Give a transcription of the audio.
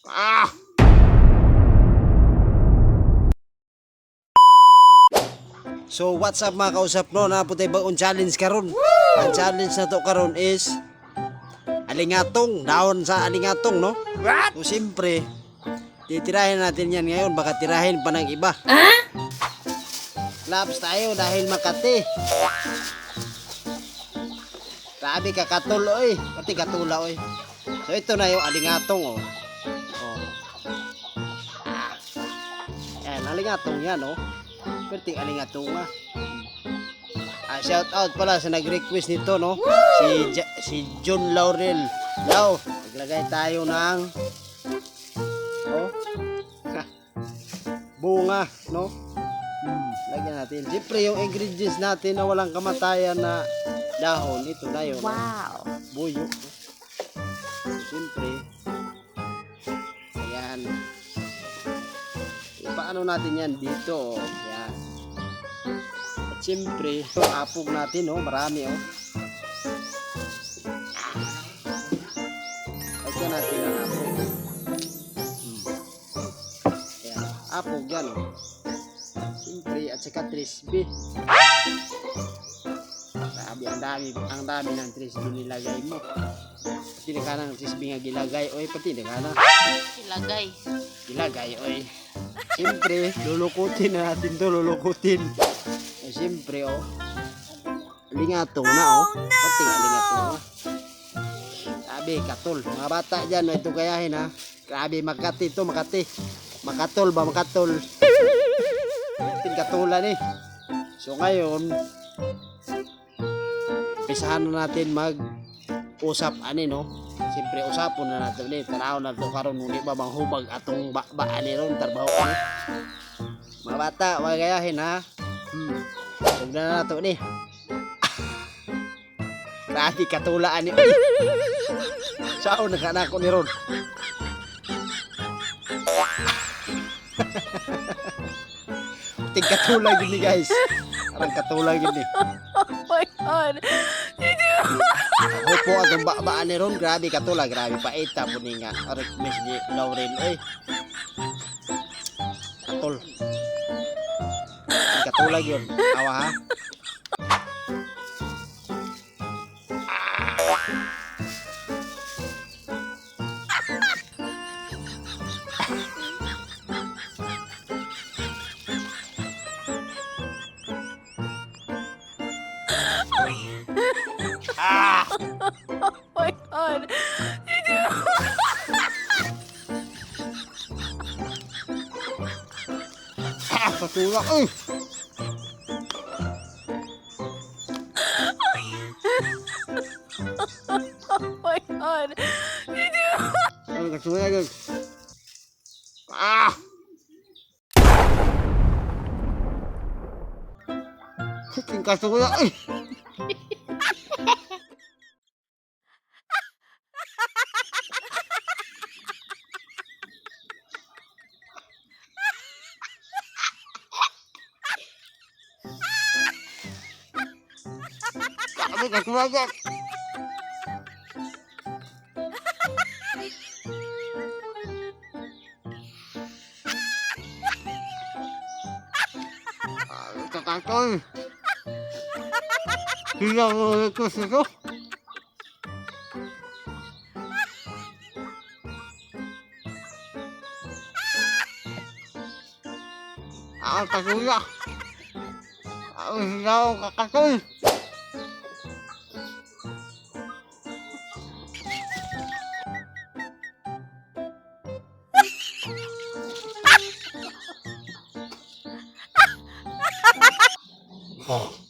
Ah! So what's up mga kausap no, naputay bagong challenge karon. Ang challenge na to karon is alingatong, daon sa alingatong no. So siyempre titirahin natin yan ngayon, baka tirahin pa ng iba. Laps tayo dahil Makati. Grabe ka katol oy, pati katula oy. So ito na yung alingatong oh. Yan, alingatong yan oh. Perting alingatong nga. Shout out pala sa nag-request nito no. Si John Laurel. Now, maglagay tayo ng bunga no. Lagyan natin. Siyempre yung ingredients natin na walang kamatayan na dahon, ito na yun. Wow. Buyo. Siyempre. Ayan. Paano natin yan dito? Ayan. At siyempre, ito apog natin, oh, marami, oh. Lagyan natin ang apog. Ayan. Apog yan, oh. Siyempre, at saka trisby. Sabi, ang dami ng trisby nilagay mo. Pati na ka ng trisby nga gilagay, oy, pati na ka na. Gilagay, oy. Siyempre, lulukutin na natin to, lulukutin. Eh, siyempre, oh. Alingatong na, oh. Pati nga alingatong na. Sabi, katol. Mga bata dyan, ito kayahin, ha. Grabe, Makati to, Makati. Makatol ba, makatol. Katulan eh. So ngayon, pisahan na natin mag-usap ani no. Siyempre usapon na natin ni tanaw na to karon uni ba bang hubag atong ani ron trabaho ani. Mga bata, wag gayahin ha. Ug na nato ni. Grabe katulaan ni. Sao nagkanako ni ron. Katulang gini guys. Parang katulang gini. Oh my God. Opo atong baan ni ron, grabe katulang, grabe paita po ni nga. Arik Miss Laurel oy. Katul. Katulang yun. Awa ha. Oh my God. Katulak eh. Oh my God. Ay, katulak yun. Katulak eh. Katulak yun. Kakatoy. Hilang request ito. Katulak. Hilang kakatoy. Oh.